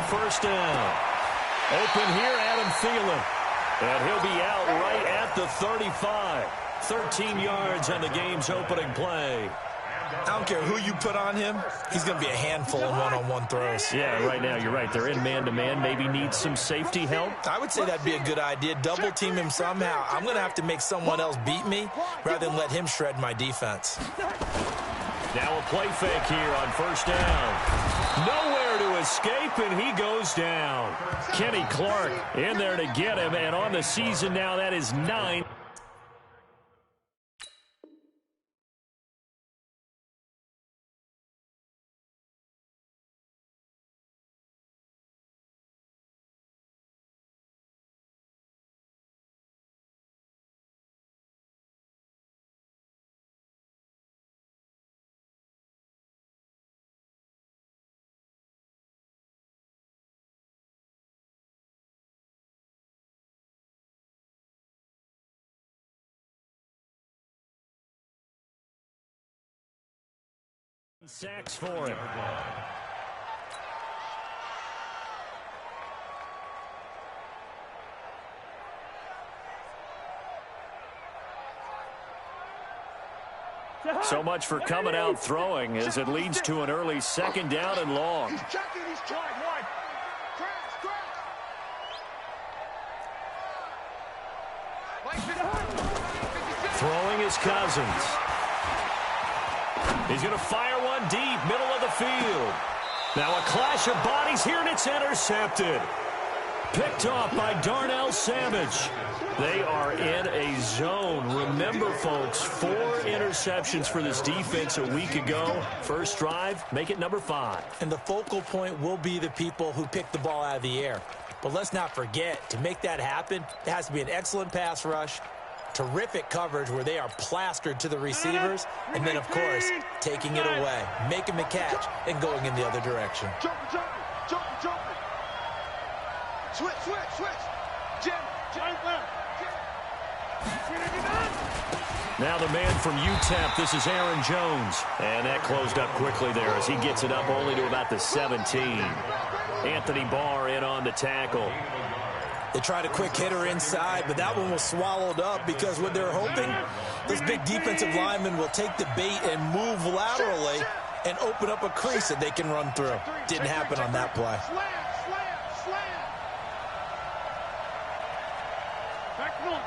first down. Open here, Adam Thielen. And he'll be out right at the 35. 13 yards on the game's opening play. I don't care who you put on him, he's going to be a handful in one-on-one throws. Yeah, right now you're right. They're in man-to-man. Maybe need some safety help. I would say that'd be a good idea. Double team him somehow. I'm going to have to make someone else beat me rather than let him shred my defense. Now a play fake here on first down. Nowhere to escape, and he goes down. Kenny Clark in there to get him, and on the season now, that is 9. Sacks for him. So much for coming out throwing as it leads to an early second down and long. He's checking, he's trying one. Throwing is Cousins. He's going to fire one deep, middle of the field. Now a clash of bodies here, and it's intercepted. Picked off by Darnell Savage. They are in a zone. Remember, folks, 4 interceptions for this defense a week ago. First drive, make it number 5. And the focal point will be the people who pick the ball out of the air. But let's not forget, to make that happen, there has to be an excellent pass rush, terrific coverage where they are plastered to the receivers, and then, of course, taking it away, making the catch, and going in the other direction. Jumping. Switch. Jim. Now the man from UTEP, this is Aaron Jones. And that closed up quickly there as he gets it up only to about the 17. Anthony Barr in on the tackle. They tried a quick hitter inside, but that one was swallowed up because what they're hoping, those big defensive linemen will take the bait and move laterally and open up a crease that they can run through. Didn't happen on that play. Slam. Back one.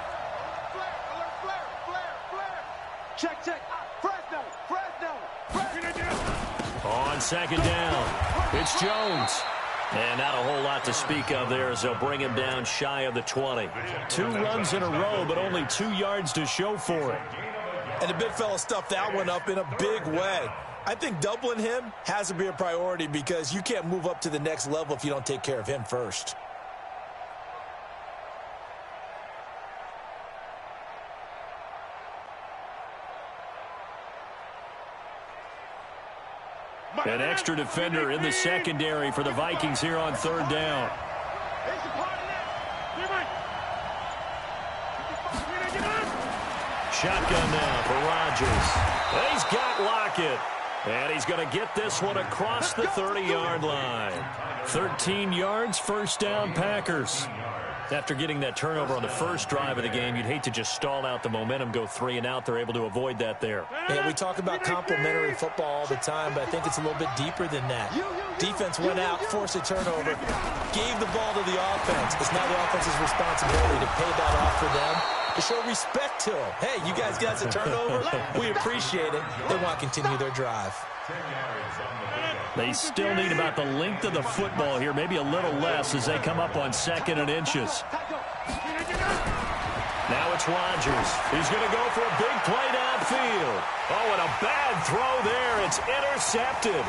Flare. Check. Fresno. On second down, it's Jones. And not a whole lot to speak of there as they'll bring him down shy of the 20. 2 runs in a row, but only 2 yards to show for it. And the big fella stuffed that one up in a big way. I think doubling him has to be a priority because you can't move up to the next level if you don't take care of him first. An extra defender in the secondary for the Vikings here on third down. Shotgun now for Rodgers. He's got Lockett. And he's going to get this one across the 30-yard line. 13 yards, first down, Packers. After getting that turnover on the first drive of the game, you'd hate to just stall out the momentum, go 3 and out. They're able to avoid that there. Yeah, we talk about complementary football all the time, but I think it's a little bit deeper than that. Defense went out, forced a turnover, gave the ball to the offense. It's now the offense's responsibility to pay that off for them, to show respect to them. Hey, you guys got a turnover? We appreciate it. They want to continue their drive. They still need about the length of the football here, maybe a little less as they come up on 2nd and inches. Now it's Rodgers. He's going to go for a big play downfield. Oh, and a bad throw there. It's intercepted.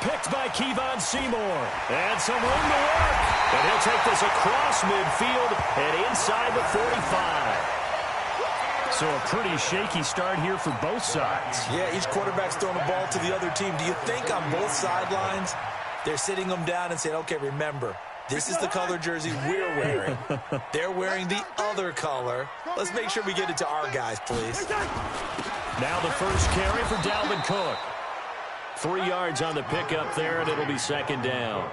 Picked by Kevon Seymour. And some room to work. And he'll take this across midfield and inside the 45. So a pretty shaky start here for both sides. Yeah, each quarterback's throwing the ball to the other team. Do you think on both sidelines they're sitting them down and saying, okay, remember, this is the color jersey we're wearing. They're wearing the other color. Let's make sure we get it to our guys, please. Now the first carry for Dalvin Cook. 3 yards on the pickup there, and it'll be second down.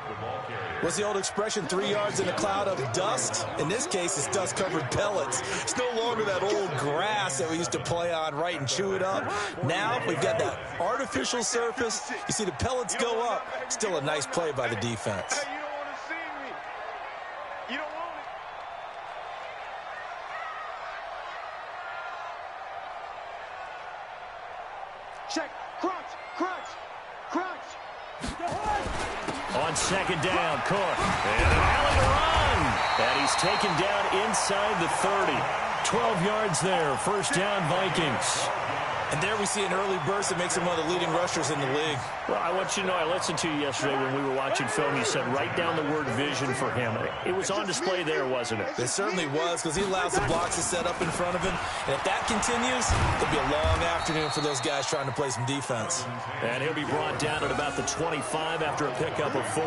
What's the old expression, 3 yards in a cloud of dust? In this case, it's dust-covered pellets. It's no longer that old grass that we used to play on, right, and chew it up. Now we've got that artificial surface. You see the pellets go up. Still a nice play by the defense. Hey, you don't want to see me. You don't want it. Check. Crunch. Crunch. Crunch. On second down, Cook. And an alley to run. And he's taken down inside the 30. 12 yards there. First down, Vikings. And there we see an early burst that makes him one of the leading rushers in the league. Well, I want you to know, I listened to you yesterday when we were watching film. You said write down the word vision for him. It was on display there, wasn't it? It certainly was, because he allows the blocks to set up in front of him. And if that continues, it'll be a long afternoon for those guys trying to play some defense. And he'll be brought down at about the 25 after a pickup of 4.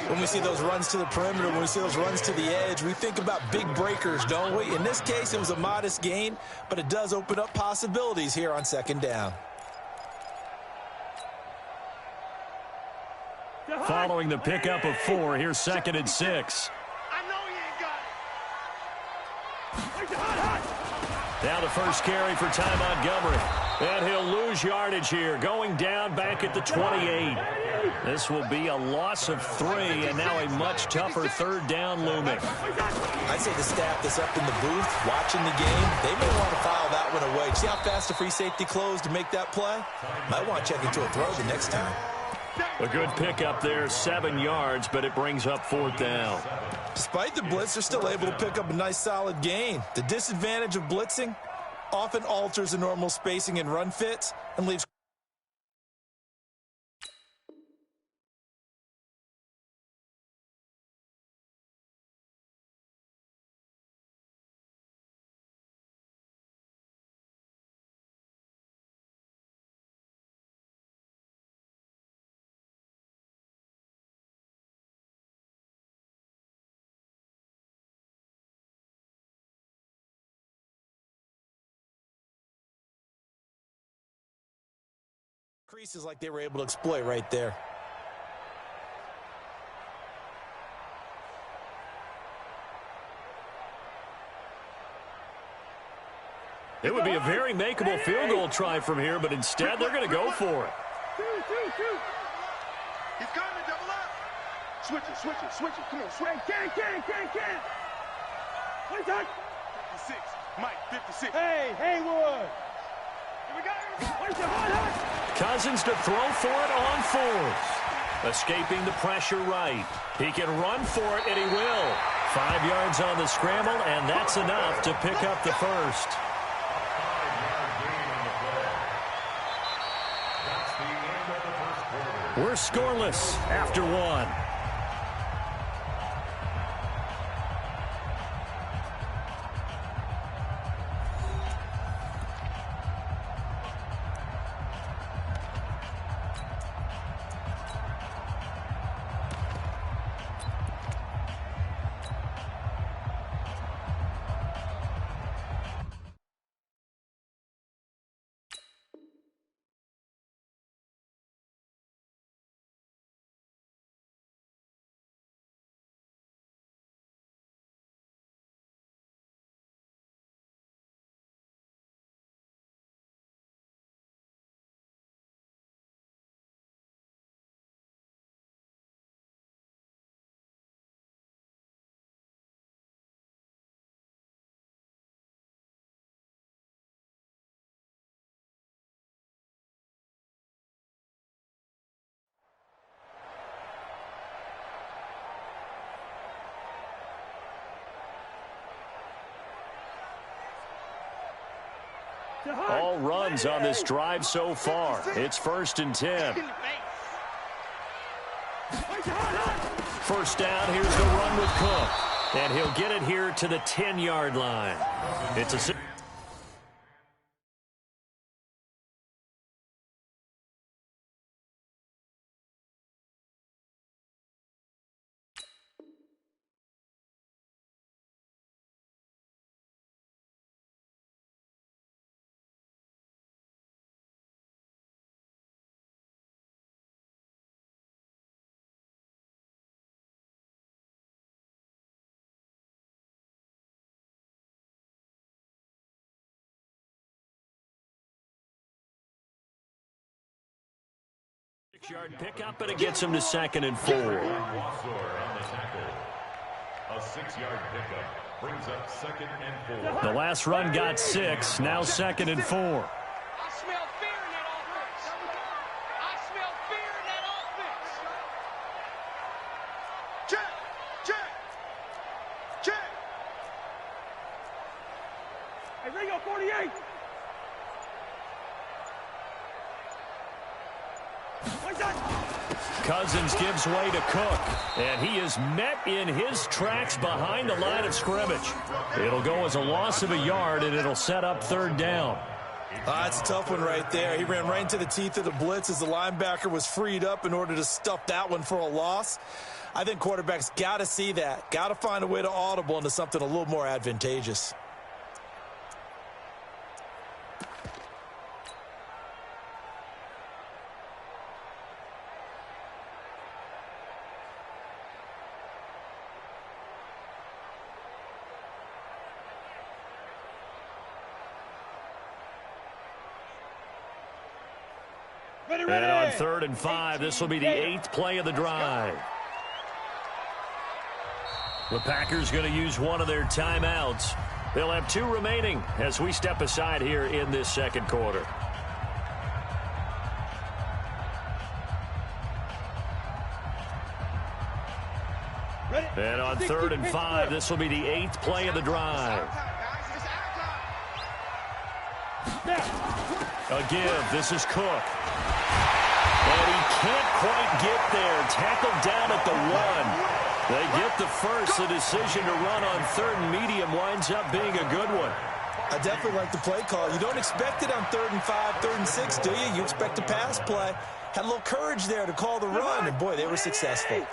When we see those runs to the perimeter, when we see those runs to the edge, we think about big breakers, don't we? In this case, it was a modest gain, but it does open up possibilities here on second down. Following the pickup of 4, here's second and 6. I know you ain't got it. Now the first carry for Ty Montgomery. And he'll lose yardage here, going down back at the 28. This will be a loss of 3, and now a much tougher third down looming. I'd say the staff that's up in the booth watching the game, they may want to file that one away. See how fast the free safety closed to make that play? Might want to check into a throw the next time. A good pickup there, 7 yards, but it brings up 4th down. Despite the blitz, they're still able to pick up a nice solid gain. The disadvantage of blitzing often alters the normal spacing and run fits and leaves creases like they were able to exploit right there. It would be a very makeable field goal try from here, but instead they're going to go for it. He's coming, double up. Switch it, switch it, switch it. Come on, switch it. Can. What is that? 56. Mike, 56. Hey, Haywood. Here we go. What is that? Cousins to throw for it on 4th. Escaping the pressure right. He can run for it, and he will. 5 yards on the scramble, and that's enough to pick up the first. We're scoreless after 1. All runs on this drive so far. It's 1st and 10. First down, here's the run with Cook. And he'll get it here to the 10-yard line. It's a 6-yard pickup, and it gets him to 2nd and 4. A 6-yard pickup brings up 2nd and 4. The last run got 6, now 2nd and 4. I smell fear in that offense. I smell fear in that offense. Check, check, check. Hey, Ringo, 48. Cousins gives way to Cook, and he is met in his tracks behind the line of scrimmage. It'll go as a loss of a yard, and it'll set up 3rd down. That's a tough one right there. He ran right into the teeth of the blitz as the linebacker was freed up in order to stuff that one for a loss. I think quarterbacks got to see that, got to find a way to audible into something a little more advantageous. And on 3rd and 5, this will be the 8th play of the drive. The Packers going to use one of their timeouts. They'll have 2 remaining as we step aside here in this 2nd quarter. And on 3rd and 5, this will be the 8th play of the drive. A give. This is Cook. And he can't quite get there. Tackled down at the 1. They get the first. The decision to run on 3rd and medium winds up being a good one. I definitely like the play call. You don't expect it on 3rd and 5, 3rd and 6, do you? You expect a pass play. Had a little courage there to call the run, and boy, they were successful. Here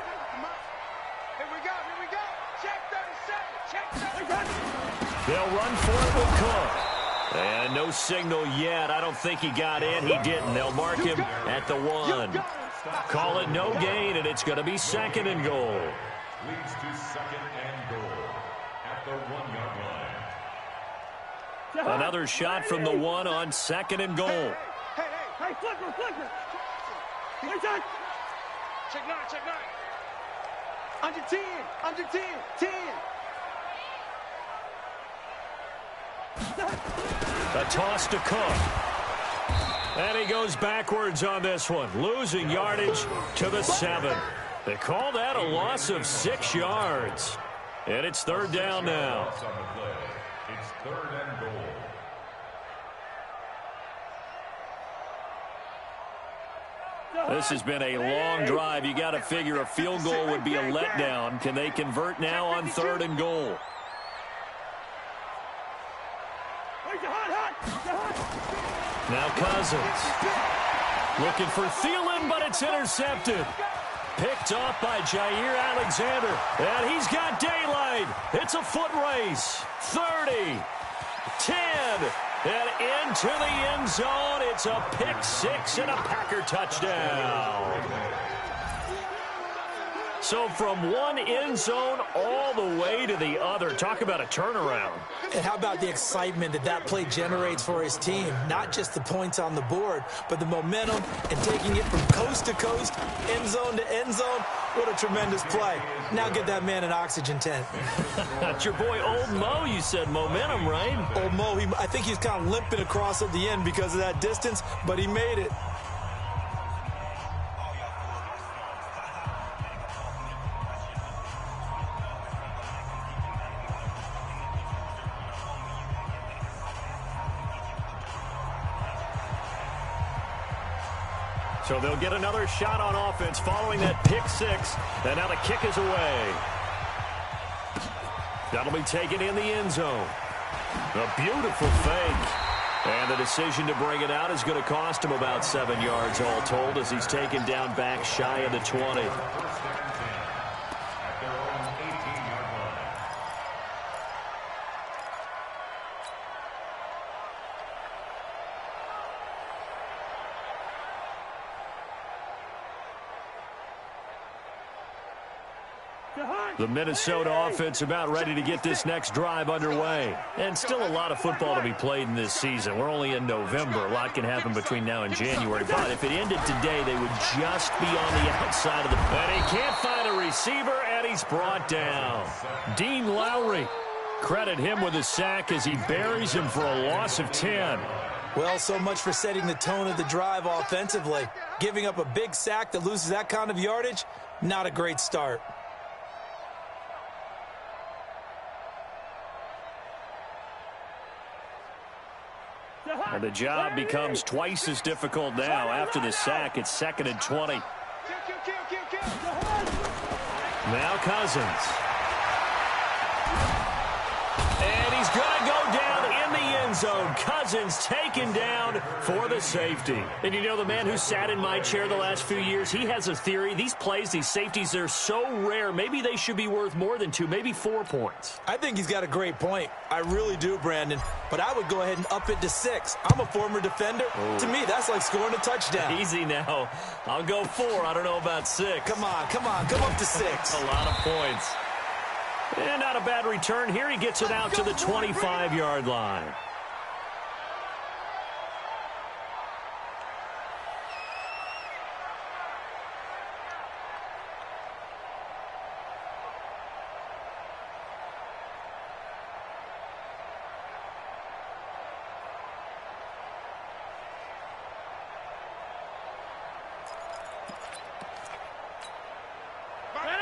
we go, here we go. Check 37, check 37. They'll run for it with Cook. And no signal yet. I don't think he got in. He didn't. They'll mark him at the 1. Call it no gain, and it's going to be 2nd and goal. Leads to 2nd and goal at the 1-yard line. Another shot from the 1 on 2nd and goal. Hey, flicker. Check 9. Under 10, 10. A toss to Cook. And he goes backwards on this one, losing yardage to the 7. They call that a loss of 6 yards. And it's 3rd down now. It's 3rd and goal. This has been a long drive. You got to figure a field goal would be a letdown. Can they convert now on 3rd and goal? Now Cousins. Looking for Thielen, but it's intercepted. Picked off by Jair Alexander. And he's got daylight. It's a foot race. 30, 10, and into the end zone. It's a pick 6 and a Packer touchdown. So from one end zone all the way to the other. Talk about a turnaround. And how about the excitement that play generates for his team? Not just the points on the board, but the momentum and taking it from coast to coast, end zone to end zone. What a tremendous play. Now get that man an oxygen tent. That's your boy Old Mo. You said momentum, right? Old Mo, I think he's kind of limping across at the end because of that distance, but he made it. So they'll get another shot on offense following that pick 6. And now the kick is away. That'll be taken in the end zone. A beautiful fake. And the decision to bring it out is going to cost him about 7 yards all told as he's taken down back shy of the 20. The Minnesota offense about ready to get this next drive underway. And still a lot of football to be played in this season. We're only in November. A lot can happen between now and January. But if it ended today, they would just be on the outside of the... And he can't find a receiver, and he's brought down. Dean Lowry. Credit him with a sack as he buries him for a loss of 10. Well, so much for setting the tone of the drive offensively. Giving up a big sack that loses that kind of yardage, not a great start. And the job becomes twice as difficult now. After the sack, it's 2nd and 20. Now Cousins. And he's going to go down in the end zone. Cousins taken down for the safety. And you know, the man who sat in my chair the last few years, he has a theory. These plays, these safeties, they're so rare. Maybe they should be worth more than 2, maybe 4 points. I think he's got a great point. I really do, Brandon. But I would go ahead and up it to 6. I'm a former defender. To me, that's like scoring a touchdown. Easy now. I'll go 4. I don't know about 6. Come on. Come up to 6. A lot of points. And not a bad return. Here he gets it out to the 25-yard line.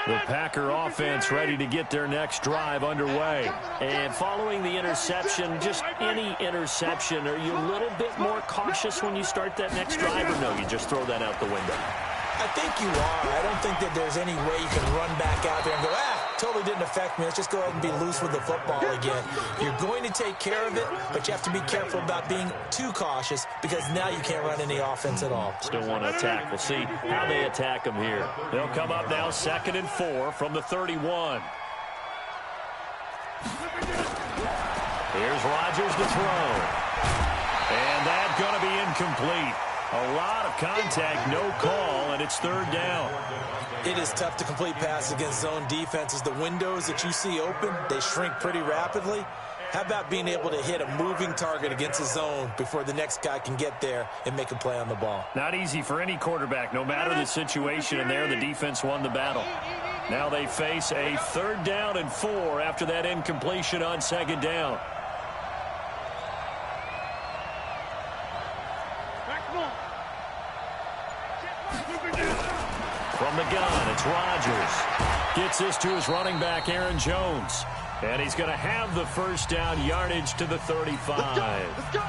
The Packer offense ready to get their next drive underway. And following the interception, just any interception, are you a little bit more cautious when you start that next drive, or no, you just throw that out the window? I think you are. I don't think that there's any way you can run back out there and go, totally didn't affect me. Let's just go ahead and be loose with the football again. You're going to take care of it, but you have to be careful about being too cautious because now you can't run any offense at all. Still want to attack. We'll see how they attack him here. They'll come up now 2nd and 4 from the 31. Here's Rodgers to throw. And that's going to be incomplete. A lot of contact, no call, and it's 3rd down. It is tough to complete passes against zone defenses. The windows that you see open, they shrink pretty rapidly. How about being able to hit a moving target against a zone before the next guy can get there and make a play on the ball? Not easy for any quarterback, no matter the situation, and there the defense won the battle. Now they face a 3rd down and 4 after that incompletion on 2nd down. From the gun, it's Rodgers. Gets this to his running back, Aaron Jones. And he's going to have the 1st down yardage to the 35. Let's go.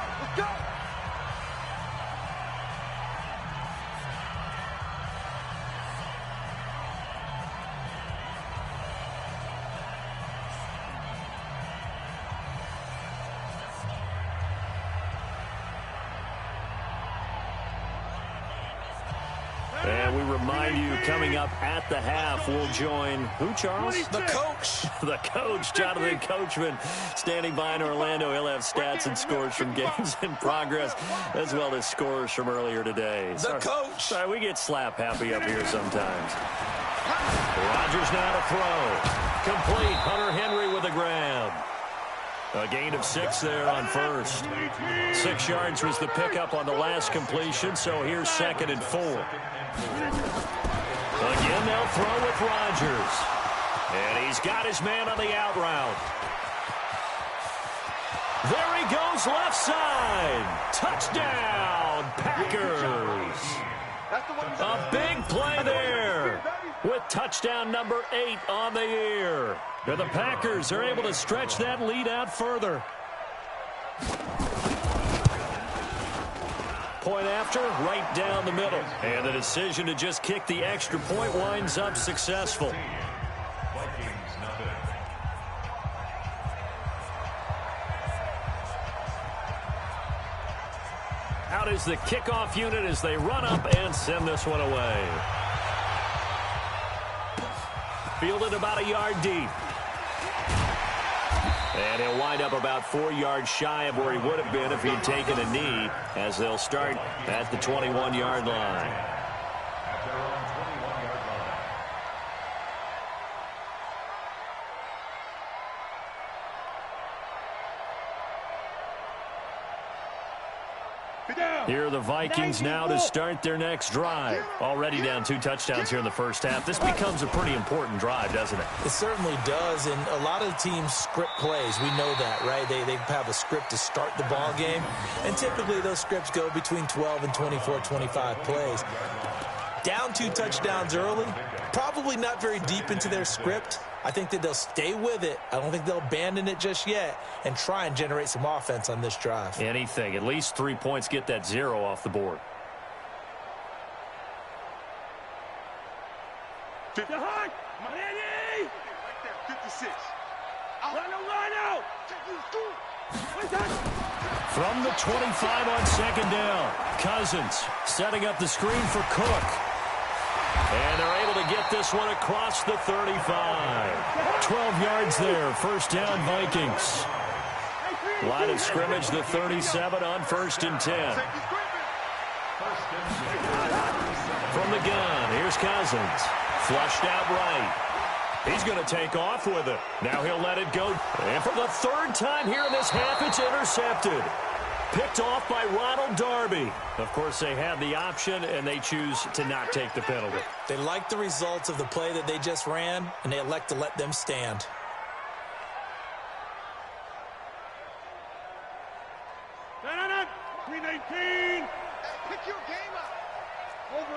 And we remind you, coming up at the half, we'll join who, Charles? The coach. The coach, Jonathan Coachman, standing by in Orlando. He'll have stats and scores from games in progress, as well as scores from earlier today. Coach. Sorry, we get slap happy up here sometimes. Rodgers now to throw. Complete. Hunter Henry with a grab. A gain of 6 there on 1st. 6 yards was the pickup on the last completion, so here's 2nd and 4. Again, they'll throw with Rodgers. And he's got his man on the out route. There he goes, left side. Touchdown, Packers. A big play there with touchdown number 8 on the year. The Packers are able to stretch that lead out further. Point after, right down the middle. And the decision to just kick the extra point winds up successful. Out is the kickoff unit as they run up and send this one away. Fielded about a yard deep. And he'll wind up about 4 yards shy of where he would have been if he had taken a knee, as they'll start at the 21-yard line. Here are the Vikings now to start their next drive. Already down 2 touchdowns here in the first half. This becomes a pretty important drive, doesn't it? It certainly does, and a lot of the teams script plays. We know that, right? They have a script to start the ball game, and typically those scripts go between 12 and 24, 25 plays. Down 2 touchdowns early, probably not very deep into their script. I think that they'll stay with it. I don't think they'll abandon it just yet and try and generate some offense on this drive. Anything. At least 3 points, get that 0 off the board. 50. Right there, 56. Run out. From the 25 on second down, Cousins setting up the screen for Cook. And they're able to get this one across the 35. 12 yards there, first down Vikings. Line of scrimmage, the 37 on 1st and 10. From the gun, here's Cousins. Flushed out right. He's going to take off with it. Now he'll let it go. And for the 3rd time here in this half, it's intercepted. Picked off by Ronald Darby. Of course, they have the option, and they choose to not take the penalty. They like the results of the play that they just ran, and they elect to let them stand. No. 319. Pick your game up. Over.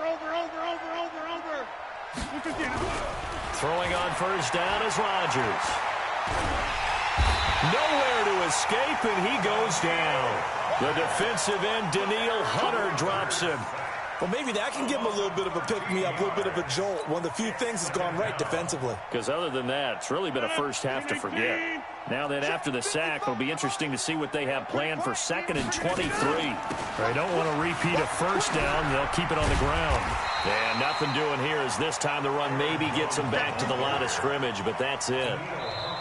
Throwing on first down is Rodgers. Nowhere to escape, and he goes down. The defensive end, Daniil Hunter, drops him. Well, maybe that can give him a little bit of a pick-me-up, a little bit of a jolt. One of the few things that's gone right defensively. Because other than that, it's really been a first half to forget. Now then, after the sack, it'll be interesting to see what they have planned for 2nd and 23. They don't want to repeat a first down. They'll keep it on the ground. And nothing doing here as this time the run maybe gets them back to the line of scrimmage, but that's it.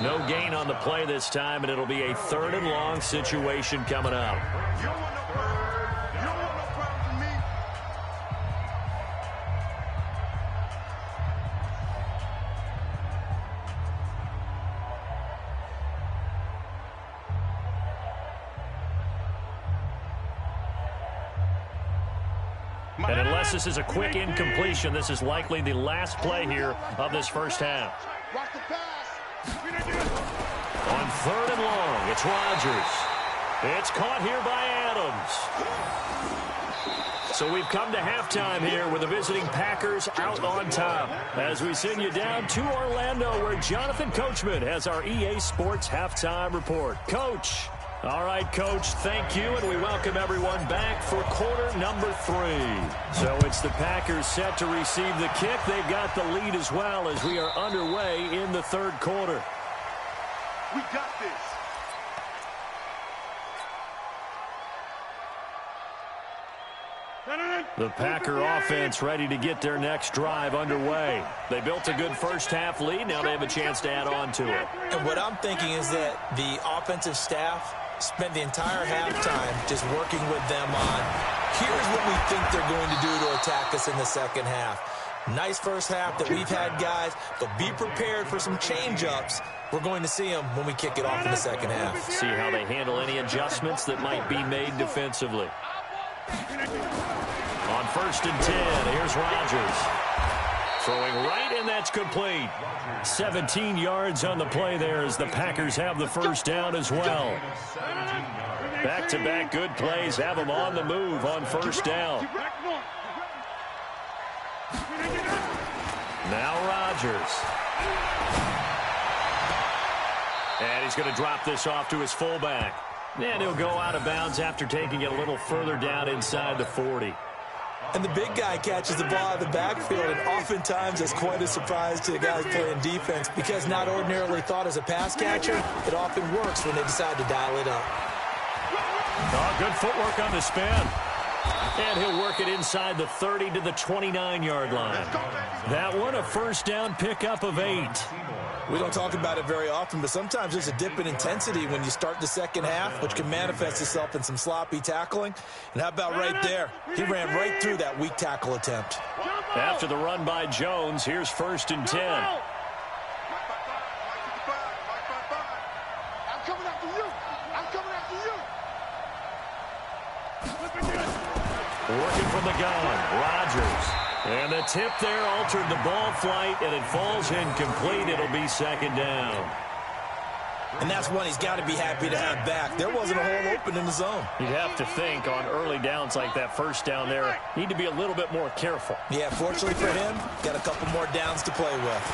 No gain on the play this time, and it'll be a 3rd and long situation coming up. You don't want no problem from me. And unless this is a quick incompletion, this is likely the last play here of this first half. Watch the pass. On 3rd and long, it's Rodgers. It's caught here by Adams. So we've come to halftime here with the visiting Packers out on top. As we send you down to Orlando, where Jonathan Coachman has our EA Sports halftime report. Coach. All right, Coach, thank you, and we welcome everyone back for quarter number 3. So it's the Packers set to receive the kick. They've got the lead as well as we are underway in the 3rd quarter. We got this. The Packer offense ready to get their next drive underway. They built a good first half lead. Now they have a chance to add on to it. And what I'm thinking is that the offensive staff spent the entire halftime just working with them on, here's what we think they're going to do to attack us in the second half. Nice first half that we've had, guys, but be prepared for some change-ups. We're going to see them when we kick it off in the second half. See how they handle any adjustments that might be made defensively. On 1st and 10, here's Rodgers. Throwing right, and that's complete. 17 yards on the play there as the Packers have the first down as well. Back-to-back good plays have them on the move on first down. Now Rodgers. And he's going to drop this off to his fullback. And he'll go out of bounds after taking it a little further down inside the 40. And the big guy catches the ball out of the backfield, and oftentimes it's quite a surprise to the guys playing defense because not ordinarily thought as a pass catcher, it often works when they decide to dial it up. Oh, good footwork on the spin. And he'll work it inside the 30 to the 29-yard line. That one, a first down pickup of 8. We don't talk about it very often, but sometimes there's a dip in intensity when you start the second half, which can manifest itself in some sloppy tackling. And how about right there? He ran right through that weak tackle attempt. After the run by Jones, here's 1st and 10. I'm coming after you. I'm coming after you. Working from the gun, Rodgers. And the tip there altered the ball flight, and it falls incomplete. It'll be second down. And that's one he's got to be happy to have back. There wasn't a hole open in the zone. You'd have to think on early downs like that first down there, need to be a little bit more careful. Yeah, fortunately for him, got a couple more downs to play with.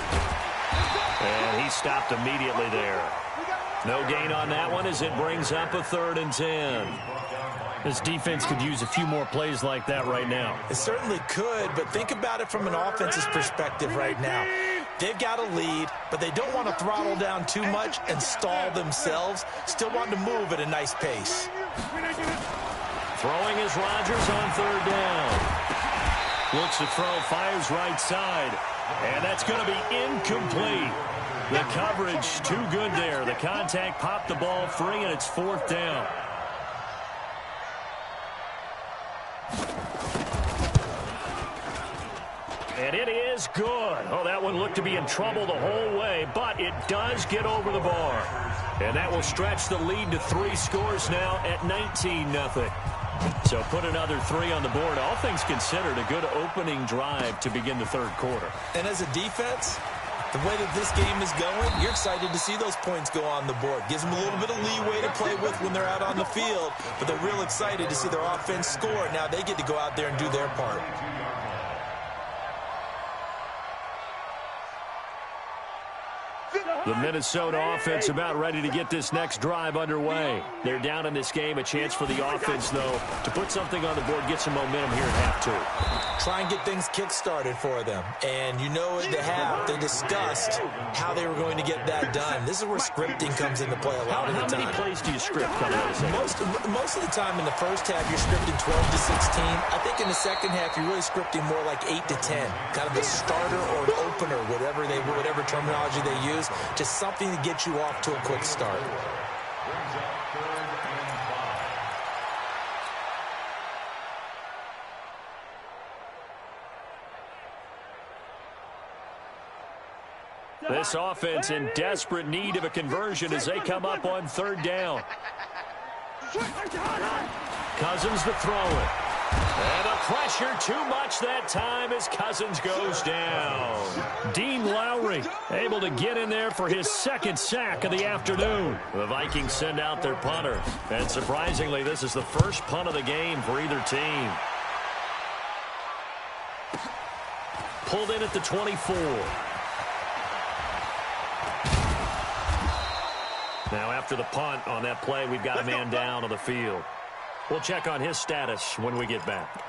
And he stopped immediately there. No gain on that one as it brings up a 3rd and 10. This defense could use a few more plays like that right now. It certainly could, but think about it from an offense's perspective right now. They've got a lead, but they don't want to throttle down too much and stall themselves. Still want to move at a nice pace. Throwing is Rodgers on 3rd down. Looks to throw, fires right side. And that's going to be incomplete. The coverage too good there. The contact popped the ball free, and it's 4th down. And it is good. Oh, that one looked to be in trouble the whole way, but it does get over the bar. And that will stretch the lead to 3 scores now at 19-0. So put another 3 on the board. All things considered, a good opening drive to begin the 3rd quarter. And as a defense, the way that this game is going, you're excited to see those points go on the board. Gives them a little bit of leeway to play with when they're out on the field, but they're real excited to see their offense score. Now they get to go out there and do their part. The Minnesota offense about ready to get this next drive underway. They're down in this game. A chance for the offense, though, to put something on the board, get some momentum here at half 2. Try and get things kick-started for them. And you know at the half, they discussed how they were going to get that done. This is where scripting comes into play a lot of the time. How many plays do you script coming out of the second? Most of the time in the first half, you're scripting 12 to 16. I think in the second half, you're really scripting more like 8 to 10. Kind of a starter or an opener, whatever terminology they use. Just something to get you off to a quick start. This offense in desperate need of a conversion as they come up on 3rd down. Cousins to throw it. And the pressure too much that time as Cousins goes down. Dean Lowry able to get in there for his 2nd sack of the afternoon. The Vikings send out their punter. And surprisingly, this is the first punt of the game for either team. Pulled in at the 24. Now after the punt on that play, we've got a man down on the field. We'll check on his status when we get back.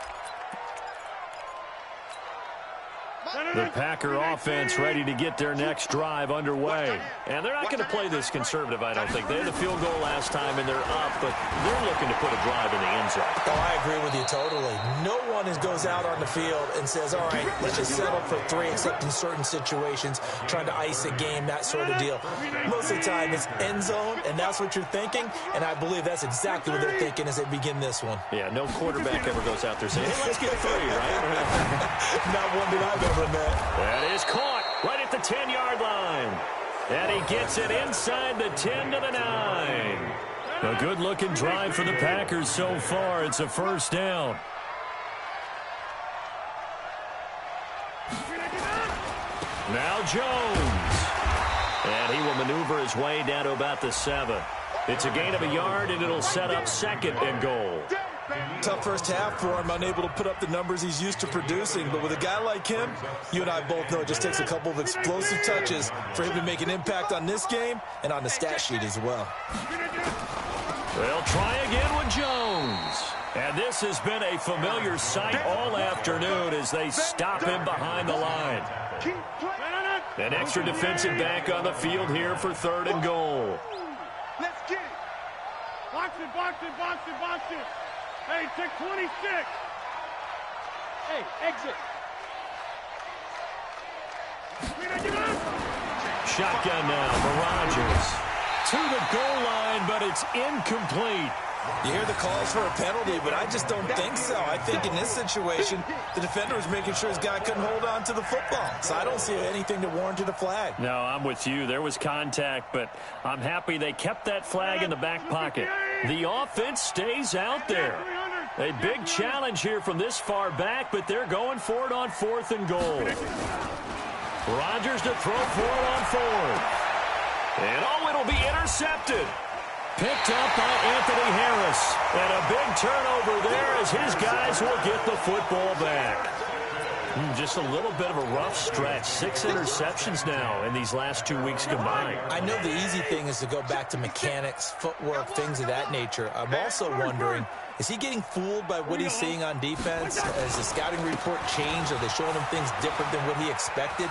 The Packer offense ready to get their next drive underway. And they're not going to play this conservative, I don't think. They had the field goal last time, and they're up, but they're looking to put a drive in the end zone. Oh, I agree with you totally. No one goes out on the field and says, all right, let's just settle for 3, except in certain situations, trying to ice a game, that sort of deal. Most of the time, it's end zone, and that's what you're thinking, and I believe that's exactly what they're thinking as they begin this one. Yeah, no quarterback ever goes out there saying, hey, let's get 3, right? Not one that I've ever met. That is caught right at the 10-yard line. And he gets it inside the 10 to the 9. A good-looking drive for the Packers so far. It's a 1st down. Now Jones. And he will maneuver his way down to about the 7. It's a gain of a yard, and it'll set up 2nd and goal. Tough first half for him, unable to put up the numbers he's used to producing. But with a guy like him, you and I both know it just takes a couple of explosive touches for him to make an impact on this game and on the stat sheet as well. They'll try again with Jones. And this has been a familiar sight all afternoon as they stop him behind the line. An extra defensive back on the field here for 3rd and goal. Let's get it. Box it, box it, box it, box it. Hey, take 26. Hey, exit. Shotgun now for Rodgers. To the goal line, but it's incomplete. You hear the calls for a penalty, but I just don't think so. I think in this situation, the defender was making sure his guy couldn't hold on to the football. So I don't see anything that warranted a flag. No, I'm with you. There was contact, but I'm happy they kept that flag in the back pocket. The offense stays out there. A big challenge here from this far back, but they're going for it on 4th and goal. Rodgers to throw for it on 4th. And it'll be intercepted. Picked up by Anthony Harris. And a big turnover there as his guys will get the football back. Just a little bit of a rough stretch. 6 interceptions now in these last 2 weeks combined. I know the easy thing is to go back to mechanics, footwork, things of that nature. I'm also wondering, is he getting fooled by what he's seeing on defense? Has the scouting report changed? Are they showing him things different than what he expected?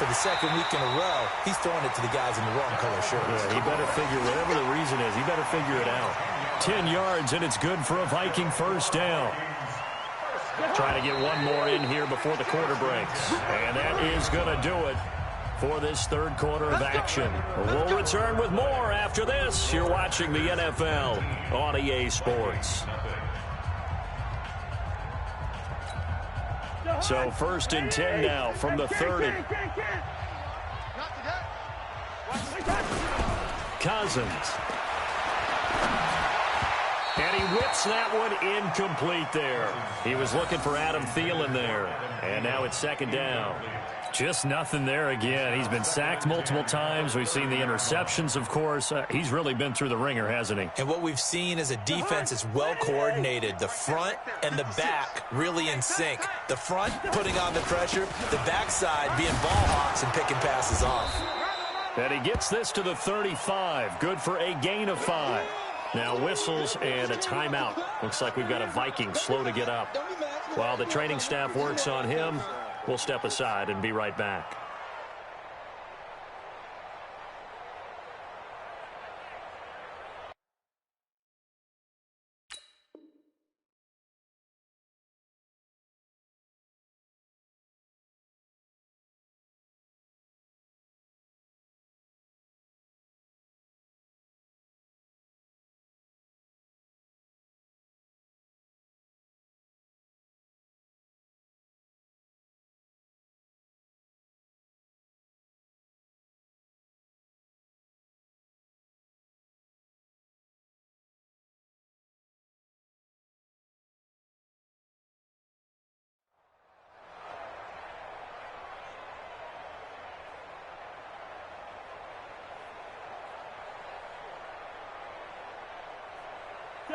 For the second week in a row, he's throwing it to the guys in the wrong color shirts. Yeah, he better figure, whatever the reason is, he better figure it out. 10 yards, and it's good for a Viking first down. Trying to get one more in here before the quarter breaks. And that is going to do it for this third quarter of action. We'll return with more after this. You're watching the NFL on EA Sports. So 1st and 10 now from the 30. Cousins. And he whips that one incomplete there. He was looking for Adam Thielen there. And now it's 2nd down. Just nothing there again. He's been sacked multiple times. We've seen the interceptions, of course. He's really been through the ringer, hasn't he? And what we've seen is a defense that's well coordinated. The front and the back really in sync. The front putting on the pressure. The backside being ball hawks and picking passes off. And he gets this to the 35. Good for a gain of 5. Now whistles and a timeout. Looks like we've got a Viking slow to get up. While the training staff works on him, we'll step aside and be right back.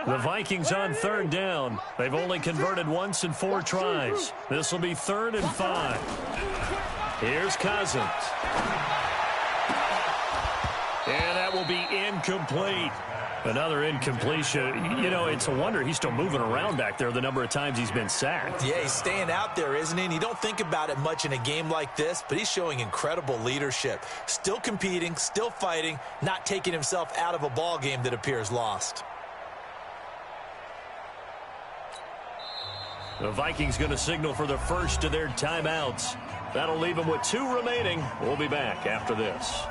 The Vikings on 3rd down. They've only converted once in 4 tries. This will be 3rd and 5. Here's Cousins. And that will be incomplete. Another incompletion. You know, it's a wonder he's still moving around back there the number of times he's been sacked. Yeah, he's staying out there, isn't he? And you don't think about it much in a game like this, but he's showing incredible leadership. Still competing, still fighting, not taking himself out of a ball game that appears lost. The Vikings going to signal for the first of their timeouts. That'll leave them with 2 remaining. We'll be back after this.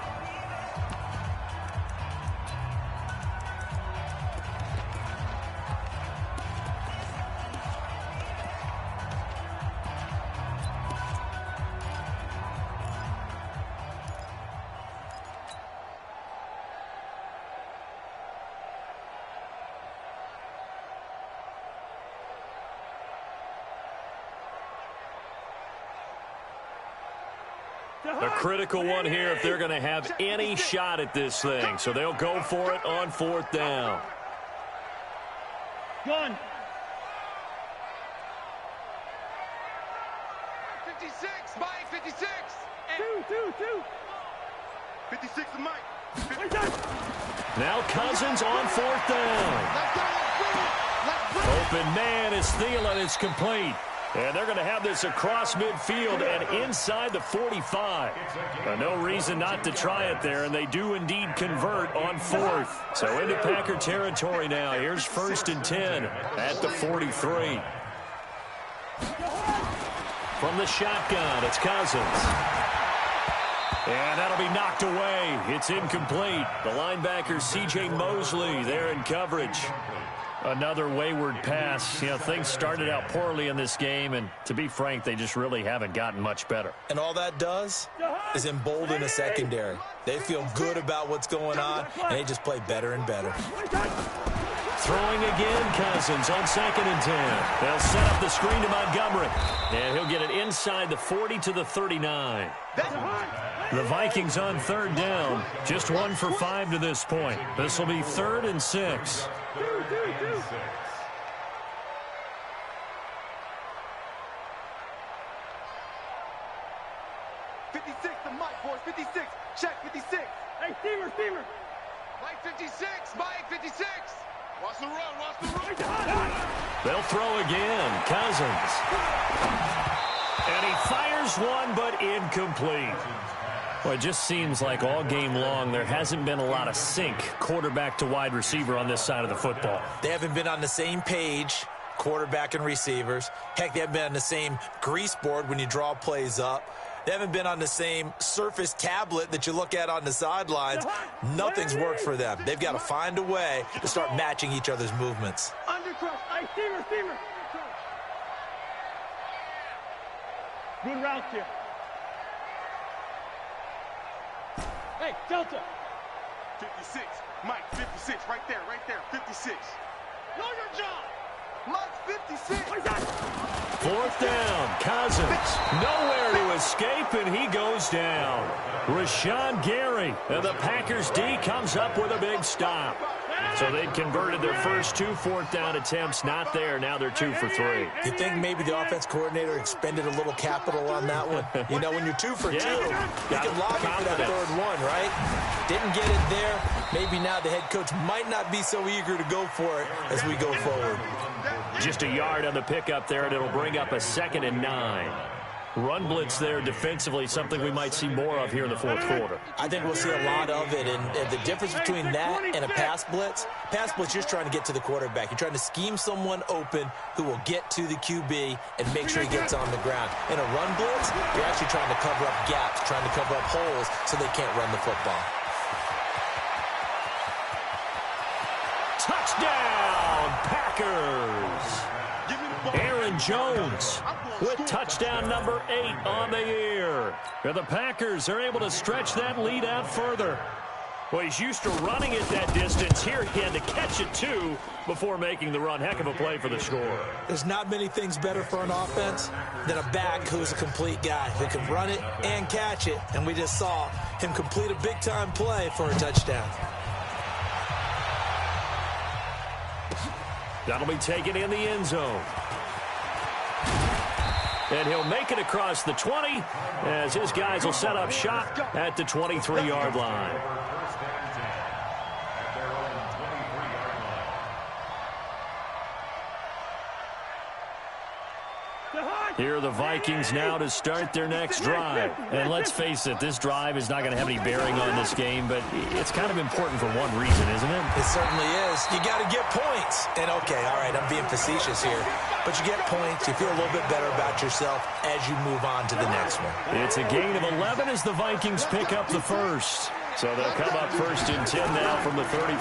A critical one here if they're going to have any shot at this thing. So they'll go for it on 4th down. 1. 56, Mike, 56. 2. 56 to Mike. Now Cousins on 4th down. Open man is Thielen. It's complete. And they're going to have this across midfield and inside the 45. No reason not to try it there, and they do indeed convert on 4th. So into Packer territory now. Here's 1st and 10 at the 43. From the shotgun, it's Cousins. And that'll be knocked away. It's incomplete. The linebacker, C.J. Mosley, there in coverage. Another wayward pass. You know, things started out poorly in this game, and to be frank, they just really haven't gotten much better. And all that does is embolden a secondary. They feel good about what's going on, and they just play better and better. Throwing again, Cousins on 2nd and 10. They'll set up the screen to Montgomery. And he'll get it inside the 40 to the 39. The Vikings on 3rd down. Just 1 for 5 to this point. This will be 3rd and 6. 56, the Mike, boys. 56. Check 56. Hey, Steamer. Mike 56. Mike 56. Watch the run. They'll throw again. Cousins. And he fires one, but incomplete. Well, it just seems like all game long there hasn't been a lot of sync quarterback to wide receiver on this side of the football. They haven't been on the same page, quarterback and receivers. Heck, they haven't been on the same grease board when you draw plays up. They haven't been on the same surface tablet that you look at on the sidelines. Nothing's worked for them. They've got to find a way to start matching each other's movements. Undercrush. Hey, Steamer. Good route here. Hey, Delta. 56. Mike, 56. Right there. 56. Know your job. Mike, 56. 4th down. Cousins. Nowhere to escape, and he goes down. Rashawn Gary. And the Packers D comes up with a big stop. So they'd converted their first 2 4th down attempts. Not there. Now they're 2 for 3. You think maybe the offense coordinator expended a little capital on that one? You know, when you're 2 for 2, you can lobby for that 3rd one, right? Didn't get it there. Maybe now the head coach might not be so eager to go for it as we go forward. Just a yard on the pickup there, and it'll bring up a 2nd and 9. Run blitz there defensively, something we might see more of here in the 4th quarter. I think we'll see a lot of it, and the difference between that and a pass blitz, you're just trying to get to the quarterback. You're trying to scheme someone open who will get to the QB and make sure he gets on the ground. In a run blitz, you're actually trying to cover up gaps, trying to cover up holes so they can't run the football. Touchdown, Packers! Aaron Jones with touchdown number 8 on the year. And the Packers are able to stretch that lead out further. Well, he's used to running it that distance. Here he had to catch it, too, before making the run. Heck of a play for the score. There's not many things better for an offense than a back who's a complete guy who can run it and catch it. And we just saw him complete a big-time play for a touchdown. That'll be taken in the end zone. And he'll make it across the 20 as his guys will set up shop at the 23-yard line. Here are the Vikings now to start their next drive. And let's face it, this drive is not going to have any bearing on this game, but it's kind of important for one reason, isn't it? It certainly is. You got to get points. And, okay, all right, I'm being facetious here. But you get points, you feel a little bit better about yourself as you move on to the next one. It's a gain of 11 as the Vikings pick up the first. So they'll come up 1st and 10 now from the 33.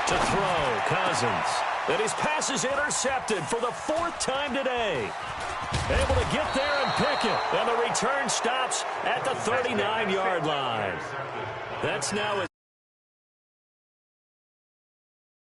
To throw, Cousins. And his pass is intercepted for the 4th time today. Able to get there and pick it. And the return stops at the 39-yard line. That's now